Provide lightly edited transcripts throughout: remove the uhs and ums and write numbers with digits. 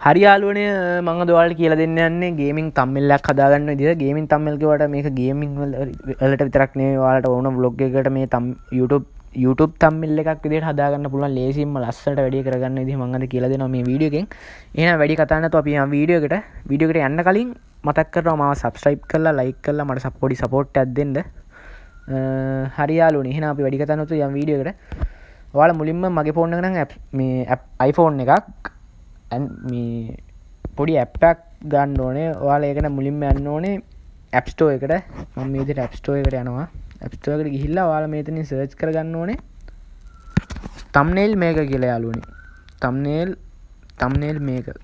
හරි යාළුවනේ මම අද ඔයාලට කියලා දෙන්න යන්නේ ගේමින් thumbnail එකක් හදාගන්න විදිහ. ගේමින් thumbnail කියවට මේක ගේමින් වලට විතරක් නෙවෙයි ඔයාලට ඕන vlog එකකට මේ YouTube thumbnail එකක් විදිහට හදාගන්න පුළුවන් ලේසියෙන්ම ලස්සනට වැඩි කරගන්න විදිහ මම අද කියලා දෙනවා මේ වීඩියෝ එකෙන්. එහෙනම් වැඩි කතා නැතුව අපි යමු වීඩියෝ එකට යන්න කලින් මතක් කරනවා මාව subscribe කරලා like කරලා මට පොඩි support එකක් දෙන්න. හරි යාළුවනේ එහෙනම් අපි වැඩි කතා නැතුව යමු වීඩියෝ එකට. ඔයාලා මුලින්ම මගේ ෆෝන් එක නම් මේ iPhone එකක් මේ පොඩි ඇප්පක් ගන්න ඕනේ. ඔයාලා ඒකට මුලින්ම යන්න ඕනේ App Store එකට. මම මේ විදිහට App Store එකට යනවා. App Store එකට ගිහිල්ලා ඔයාලා මෙතනින් search කරගන්න ඕනේ thumbnail maker කියලා යාළුවනේ. thumbnail maker.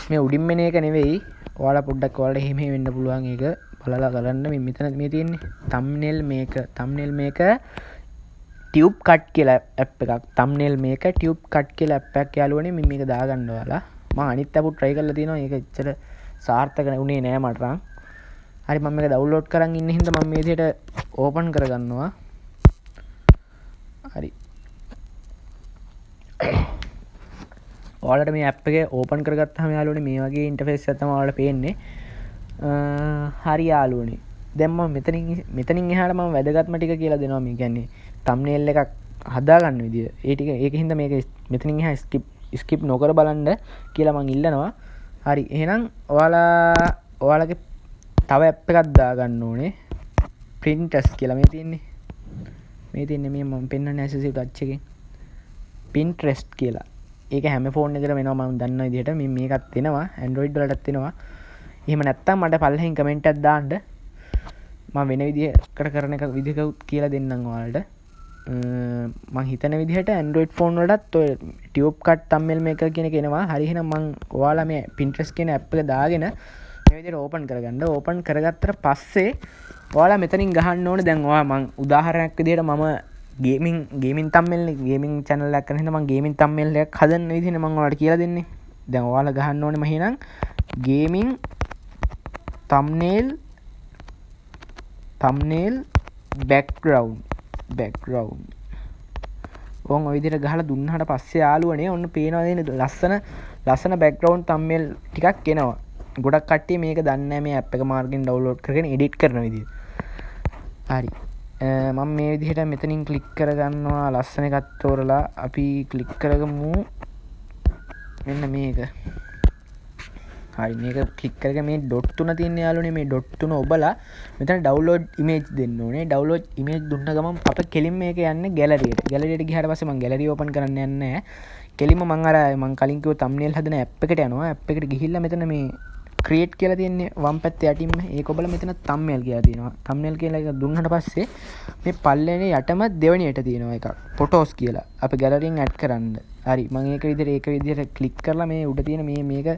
මේ උඩින් මෙන එක නෙවෙයි. ඔයාලා පොඩ්ඩක් ඔයාලට එහෙම වෙන්න පුළුවන් ඒක බලලා බලන්න. මෙතන මේ තියෙන්නේ thumbnail maker tube cut කියලා app එකක්. thumbnail maker tube cut කියලා app එකක් යාළුවනේ. මම මේක දාගන්න ඔයාලා. මම අනිත් app try කරලා තියෙනවා. ඒක ඇත්තට සාර්ථක වුණේ නෑ මට නම්. හරි මම මේක download කරන් ඉන්න හින්දා මම මේ විදිහට open කරගන්නවා. හරි. ඔයාලට මේ app එක open කරගත්තාම යාළුවනේ මේ වගේ interface එකක් තමයි ඔයාලට පේන්නේ. හරි යාළුවනේ. දැන් මම මෙතනින් එහාට මම වැදගත්ම ටික කියලා දෙනවා. මේ කියන්නේ thumbnail එකක් හදාගන්න විදිය. ඒ ටික ඒකින්ද මේක මෙතනින් එහා skip නොකර බලන්න කියලා මම ඉල්ලනවා. හරි එහෙනම් ඔයාලගේ තව app එකක් දාගන්න ඕනේ. Pinterest කියලා මේ තියෙන්නේ. මේ මම පෙන්නන්නේ accessible touch එකෙන්. Pinterest කියලා. ඒක හැම ෆෝන් එකකටම එනවා මම දන්න විදිහට. මේකත් එනවා Android වලටත් එනවා. එහෙම නැත්තම් මට පල්ලෙහින් කමෙන්ට් එකක් දාන්න. මම වෙන විදිහකට කරන එක විදිහක කියලා දෙන්නම් ඔයාලට. මම හිතන විදිහට Android phone වලටත් ඔය tube cut thumbnail maker කියන එක එනවා. හරි එහෙනම් මම ඔයාලා මේ Pinterest කියන app එක දාගෙන මේ විදිහට open කරගන්න. open කරගත්තට පස්සේ ඔයාලා මෙතනින් ගහන්න ඕනේ. දැන් ඔයා මම උදාහරණයක් විදිහට මම gaming thumbnail gaming channel එකක් කරන හින්දා මම gaming thumbnail එකක් හදන්න විදිහනේ මම ඔයාලට කියලා දෙන්නේ. දැන් ඔයාලා ගහන්න ඕනේ මම එහෙනම් gaming thumbnail background ඔන්න ඔය විදිහට ගහලා දුන්නාට පස්සේ යාළුවනේ ඔන්න පේනවා නේද ලස්සන background thumbnail ටිකක් එනවා. ගොඩක් කට්ටිය මේක දන්නේ නැහැ මේ app එක මාර්ගෙන් download කරගෙන edit කරන විදිහ. හරි. මම මේ විදිහට මෙතනින් click කරගන්නවා ලස්සන එකක් තෝරලා අපි click කරගමු. මෙන්න මේක. හරි මේක ක්ලික් කරගෙන මේ ඩොට් තුන තියෙන යාළුවනේ මේ ඩොට් තුන ඔබලා මෙතන ඩවුන්ලෝඩ් ඉමේජ් දෙන්න ඕනේ. ඩවුන්ලෝඩ් ඉමේජ් දුන්න ගමන් අප කෙලින්ම මේක යන්නේ ගැලරියට. ගැලරියට ගියාට පස්සේ මම ගැලරිය ඕපන් කරන්න යන්නේ නැහැ. කෙලින්ම මම කලින් කිව්ව thumbnail හදන app එකට යනවා. app එකට ගිහිල්ලා මෙතන මේ create කියලා තියෙන්නේ වම් පැත්තේ යටින්ම ඒක ඔබලා මෙතන thumbnail කියලා තියෙනවා. thumbnail කියලා එක දුන්නාට පස්සේ මේ පල්ලෙනේ යටම දෙවෙනියට තියෙනවා එකක් photos කියලා. අපි ගැලරියෙන් add කරන්න. හරි මම ඒක විදිහට ක්ලික් කරලා මේ උඩ තියෙන මේක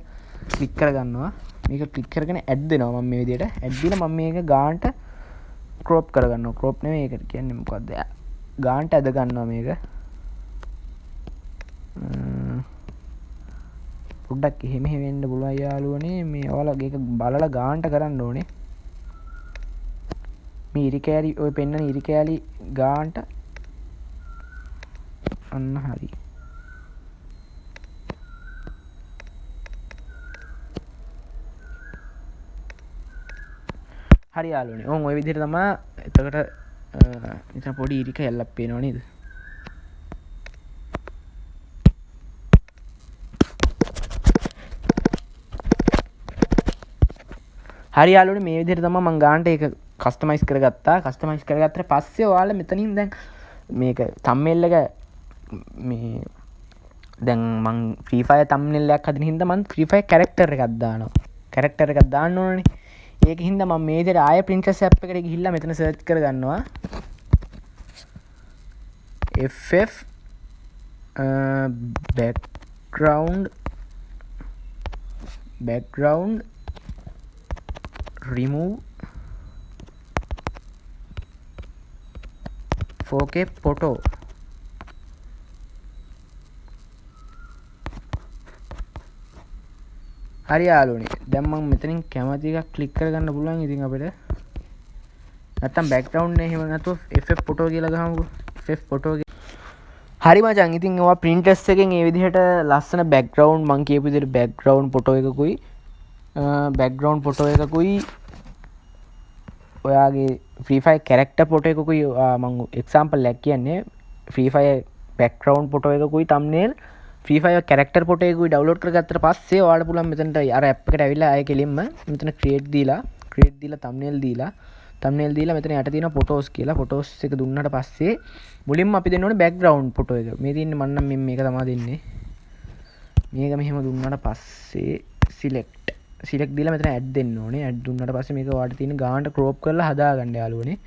ක්ලික් කරගන්නවා. මේක ක්ලික් කරගෙන ඇඩ් දෙනවා මම මේ විදිහට. ඇඩ් දීලා මම මේක ගානට ක්‍රොප් කරගන්නවා. ක්‍රොප් නෙමෙයි ඒකට කියන්නේ මොකද්ද? ගානට ඇද ගන්නවා මේක. පොඩ්ඩක් එහෙම වෙන්න පුළුවන් යාළුවනේ. මේ ඔයාලා ඒක බලලා ගානට කරන්න ඕනේ. මේ ඉරි කෑලි ඔය පෙන්නන ඉරි කෑලි ගානට අන්න හරි. හරි යාළුවනේ. ඔය විදිහට තමයි එතකොට මෙතන පොඩි ඉරික යල්ලක් පේනව නේද? හරි යාළුවනේ මේ විදිහට තමයි මම ගානට ඒක කස්ටමයිස් කරගත්තා. කස්ටමයිස් කරගත්තට පස්සේ ඔයාලා මෙතනින් දැන් මේක thumbnail එක මේ දැන් මම Free Fire thumbnail එකක් හදන හින්දා මම Free Fire character එකක් දානවා. character එකක් දාන්න ඕනේ. ඒක හින්දා මම මේ විදිහට ආයෙ Pinterest app එකට ගිහිල්ලා මෙතන search කරගන්නවා. FF background remove 4K photo. හරි යාළුවනේ. දැන් මම මෙතනින් කැමති එකක් ක්ලික් කරගන්න පුළුවන් ඉතින් අපිට. නැත්තම් බෑග්ග්‍රවුන්ඩ් නේ එහෙම නැතුව FF ෆොටෝ කියලා ගහමුකෝ. FF ෆොටෝ හරි මචං ඉතින් ඔයා ප්‍රින්ටර්ස් එකෙන් ඒ විදිහට ලස්සන බෑග්ග්‍රවුන්ඩ් මං කියපු විදිහට බෑග්ග්‍රවුන්ඩ් ෆොටෝ එකකුයි බෑග්ග්‍රවුන්ඩ් ෆොටෝ එකකුයි ඔයාගේ ෆ්‍රී ෆයර් කැරක්ටර් ෆොටෝ එකකුයි මං එක්සැම්පල් එකක් කියන්නේ ෆ්‍රී ෆයර් බෑග්ග්‍රවුන්ඩ් ෆොටෝ එකකුයි thumbnail Free Fire character photo එකකුයි ඩවුන්ලෝඩ් කරගත්තට පස්සේ ඔයාලට පුළුවන් මෙතනට අර ඇප් එකට ඇවිල්ලා ආයෙ කෙලින්ම මෙතන ක්‍රියේට් දීලා thumbnail දීලා මෙතන යට තියෙන ෆොටෝස් කියලා ෆොටෝස් එක දුන්නාට පස්සේ මුලින්ම අපි දෙන්න ඕනේ බෑග්ග්‍රවුන්ඩ් ෆොටෝ එක. මේ තියෙන්නේ මම නම් මේක තමයි දෙන්නේ. මේක මෙහෙම දුන්නාට පස්සේ සිලෙක්ට් දීලා මෙතන ඇඩ් දෙන්න ඕනේ. ඇඩ් දුන්නාට පස්සේ මේක ඔයාලට තියෙන ගානට ක්‍රොප් කරලා හදාගන්න යාළුවනේ.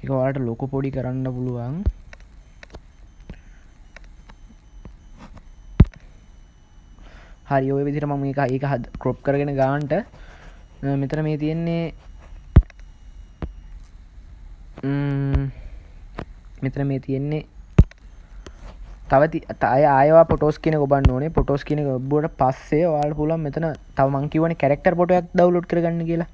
ඒක ඔයාලට ලොකු පොඩි කරන්න පුළුවන්. හරි ඔය විදිහට මම මේක ඒක ක්‍රොප් කරගෙන ගානට මෙතන මේ තියෙන්නේ මෙතන මේ තියෙන්නේ තව ආයවා ෆොටෝස් කියන එක ඔබන්න ඕනේ. ෆොටෝස් කියන එක ඔබුවට පස්සේ ඔයාලට පුළුවන් මෙතන තව මං කියවනේ කැරක්ටර් ෆොටෝ එකක් ඩවුන්ලෝඩ් කරගන්න කියලා.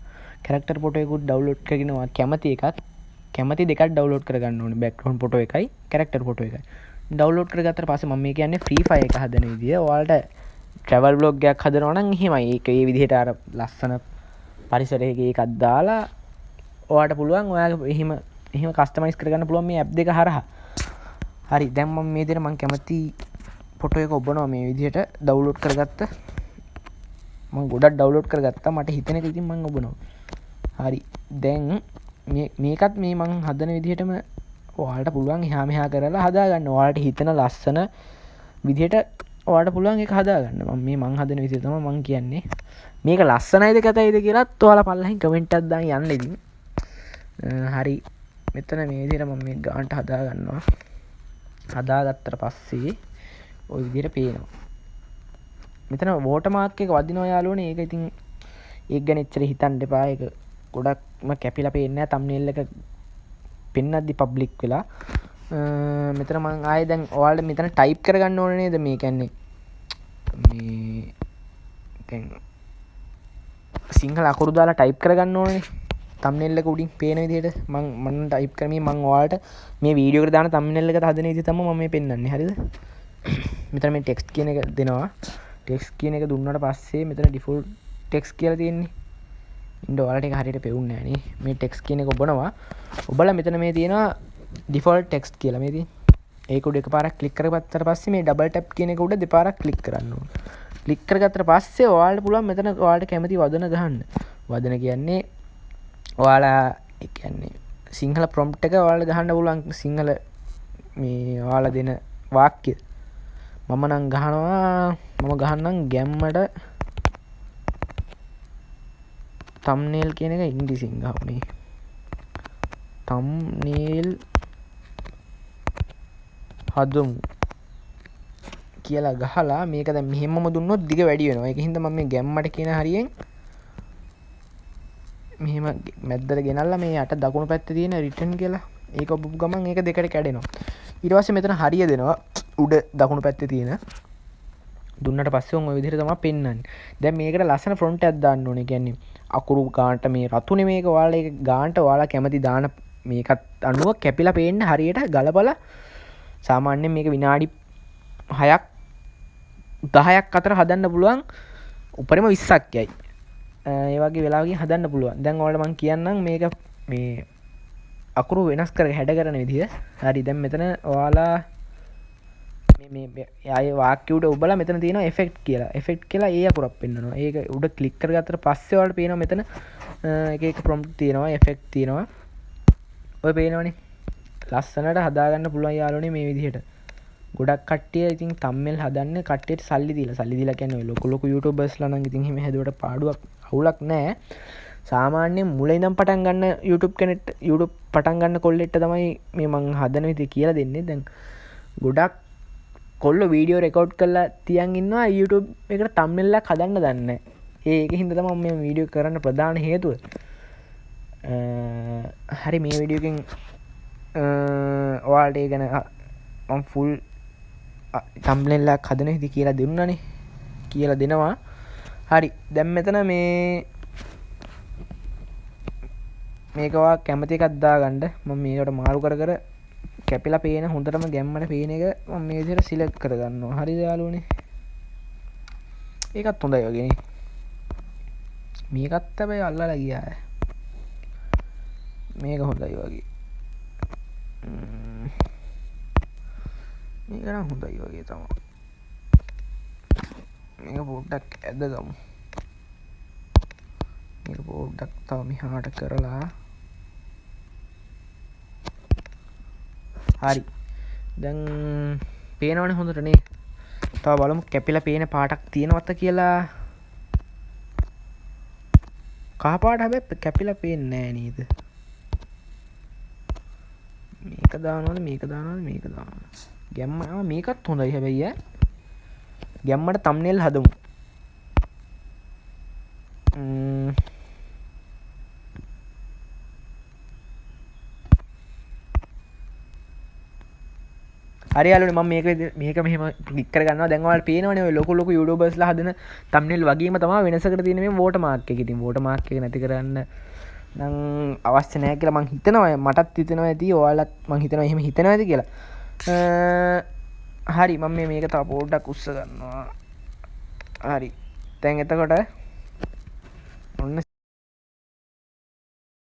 කැරක්ටර් ෆොටෝ එකකුත් ඩවුන්ලෝඩ් කරගෙන ඔයා කැමති දෙකක් ඩවුන්ලෝඩ් කරගන්න ඕනේ. බෑග්ග්‍රවුන්ඩ් ෆොටෝ එකයි කැරක්ටර් ෆොටෝ එකයි. ඩවුන්ලෝඩ් කරගත්තට පස්සේ මම මේ කියන්නේ ෆ්‍රී ෆයර් එක හදන විදිය. ඔයාලට ට්‍රැවල් බ්ලොග් එකක් හදනවා නම් එහෙමයි. ඒක මේ විදිහට අර ලස්සන පරිසරයක එකක් දාලා ඔයාලට පුළුවන් ඔයාගේ එහෙම කස්ටමයිස් කරගන්න පුළුවන් මේ ඇප් දෙක හරහා. හරි දැන් මම මේ විදිහට මම කැමති ෆොටෝ එක ඔබනවා මේ විදිහට ඩවුන්ලෝඩ් කරගත්ත. මම ගොඩක් ඩවුන්ලෝඩ් කරගත්තා. මට හිතෙන එක ඉතින් මම ඔබනවා. හරි දැන් මේකත් මේ මං හදන විදිහටම ඔයාලට පුළුවන් එහා මෙහා කරලා හදාගන්න. ඔයාලට හිතන ලස්සන විදිහට ඔයාලට පුළුවන් ඒක හදාගන්න. මං හදන විදිහ තමයි මං කියන්නේ. මේක ලස්සනයිද කැතයිද කියලාත් ඔයාලා පල්ලෙහින් කමෙන්ට් එකක් දාන්න යන්න ඉතින්. හරි මෙතන මේ විදිහට මම මේ ගානට හදාගන්නවා. හදාගත්තට පස්සේ ওই විදිහට පේනවා. මෙතන වෝටර්මාර්ක් එක වදිනවා යාළුවනේ. ඒක ඉතින් ඒක ගැන එච්චර හිතන්න එපා. ඒක ගොඩක්ම කැපිලා පේන්නේ නැහැ. thumbnail එක පෙන්නද්දි පබ්ලික් වෙලා. මෙතන මම ආයේ දැන් ඔයාලට මෙතන ටයිප් කරගන්න ඕනේ නේද? මේ කියන්නේ මේ දැන් සිංහල අකුරු දාලා ටයිප් කරගන්න ඕනේ. thumbnail එක උඩින් පේන විදිහට මම ටයිප් කරමි. මම ඔයාලට මේ වීඩියෝ එකට දාන thumbnail එක හදන විදිහ තමයි මම මේ පෙන්නන්නේ. හරිද? මෙතන මේ ටෙක්ස්ට් කියන එක දෙනවා. ටෙක්ස්ට් කියන එක දුන්නාට පස්සේ මෙතන ඩිෆෝල්ට් ටෙක්ස්ට් කියලා තියෙන්නේ. ඉන්න ඔයාලට ඒක හරියට පෙවුන්නේ නැහැ නේ. මේ ටෙක්ස්ට් කියන එක ඔබනවා. ඔබලා මෙතන මේ තියෙනවා ඩිෆෝල්ට් ටෙක්ස්ට් කියලා මේ තියෙන්නේ. ඒක උඩ එකපාරක් ක්ලික් කරගත්තට පස්සේ මේ ඩබල් ටැප් කියන එක උඩ දෙපාරක් ක්ලික් කරන්න ඕන. ක්ලික් කරගත්තට පස්සේ ඔයාලට පුළුවන් මෙතන ඔයාලට කැමති වදන ගහන්න. වදන කියන්නේ ඔයාලා ඒ කියන්නේ සිංහල ප්‍රොම්ප්ට් එක ඔයාලට ගහන්න පුළුවන්. සිංහල මේ ඔයාලා දෙන වාක්‍ය මම නම් ගහන්නම් ගැම්මට thumbnail කියන එක ඉංග්‍රීසියෙන් ගහන්නේ. thumbnail හදමු කියලා ගහලා මේක දැන් මෙහෙමම දුන්නොත් දිග වැඩි වෙනවා. ඒක හින්දා මම මේ ගැම්මට කියන හරියෙන් මෙහෙම මැද්දට ගෙනල්ලා මේ යට දකුණු පැත්තේ තියෙන රිටර්න් කියලා ඒක ඔබපු ගමන් ඒක දෙකට කැඩෙනවා. ඊට පස්සේ මෙතන හරිය දෙනවා උඩ දකුණු පැත්තේ තියෙන. දුන්නට පස්සේ ඔය විදිහට තමයි පෙන්වන්නේ. දැන් මේකට ලස්සන ෆොන්ට් එකක් දාන්න ඕනේ. කියන්නේ අකුරු ගානට මේ රතුනේ මේක ඔයාලා ඒක ගානට ඔයාලා කැමති දාන මේකත් අනුව කැපිලා පේන්න හරියට ගලපලා සාමාන්‍යයෙන් මේක විනාඩි 6ක් 10ක් අතර හදන්න පුළුවන්. උපරිම 20ක් යයි. ඒ වගේ වෙලාවකින් හදන්න පුළුවන්. දැන් ඔයාලට මම කියන්නම් මේක මේ අකුරු වෙනස් කර හැඩ කරන විදිය. හරි දැන් මෙතන ඔයාලා මේ ආයේ වාක්‍ය උඩ ඔබලා මෙතන තියෙනවා effect කියලා. effect කියලා ඒ අකුරක් පෙන්වනවා. ඒක උඩ ක්ලික් කරගත්තට පස්සේ ඔයාලට පේනවා මෙතන එක එක prompt තියෙනවා, effect තියෙනවා. ඔය පේනවනේ. ලස්සනට හදාගන්න පුළුවන් යාළුවනේ මේ විදිහට. ගොඩක් කට්ටිය ඉතින් thumbnail හදන්නේ කට්ටියට සල්ලි දීලා කියන්නේ ඔය ලොකු YouTubersලා නම් ඉතින් එහෙම හැදුවට පාඩුවක් අවුලක් නැහැ. සාමාන්‍යයෙන් මුල ඉඳන් පටන් ගන්න YouTube පටන් ගන්න කොල්ලෙක්ට තමයි මේ මං හදන විදිහ කියලා දෙන්නේ. දැන් ගොඩක් කොල්ලෝ වීඩියෝ රෙකෝඩ් කරලා තියන් ඉන්නවා YouTube එකට thumbnail එකක් හදන්න දන්නේ නැහැ. ඒක හින්දා තමයි මම මේ වීඩියෝ කරන්න ප්‍රධාන හේතුව. හරි මේ වීඩියෝ එකෙන් ඔයාලට ඒ ගැන මම ෆුල් thumbnail එකක් හදන විදිහ කියලා දෙන්නානේ. කියලා දෙනවා. හරි දැන් මෙතන මේ මේකවා කැමති එකක් දාගන්න මම මේකට මාරු කර කර කැපිලා පේන හොඳටම ගැම්මට පේන එක මම මේ විදිහට සිලෙක්ට් කරගන්නවා. හරිද යාළුවනේ? ඒකත් හොඳයි වගේ නේ. මේකත් හැබැයි අල්ලලා ගියා. මේක හොඳයි වගේ. මේක නම් හොඳයි වගේ තමයි. මේක පොඩ්ඩක් ඇදගමු. මේක පොඩ්ඩක් තව මෙහාට කරලා හරි. දැන් පේනවනේ හොඳට නේ. තව බලමු කැපිලා පේන පාටක් තියෙනවද කියලා. කහ පාට හැබැයි කැපිලා පේන්නේ නැහැ නේද? මේක දානවද මේක දානවද මේක දානවද? ගැම්ම මේකත් හොඳයි හැබැයි ඈ. ගැම්මට තම්බ්නේල් හදමු. හරි යාළුවනේ මම මේක මෙහෙම ක්ලික් කරගන්නවා. දැන් ඔයාලට පේනවනේ ඔය ලොකු ලොකු යූටියුබර්ස්ලා හදන තම්බ්නේල් වගේම තමයි වෙනසකට තියෙන මේ වෝටර් මාර්ක් එක. ඉතින් වෝටර් මාර්ක් එක නැති කරන්න නම් අවශ්‍ය නැහැ කියලා මං හිතනවා. මටත් හිතෙනවා ඇති ඔයාලත් මං හිතනවා එහෙම හිතනවා ඇති කියලා. හරි මම මේක තව පොඩ්ඩක් උස්ස ගන්නවා. හරි. දැන් එතකොට ඔන්න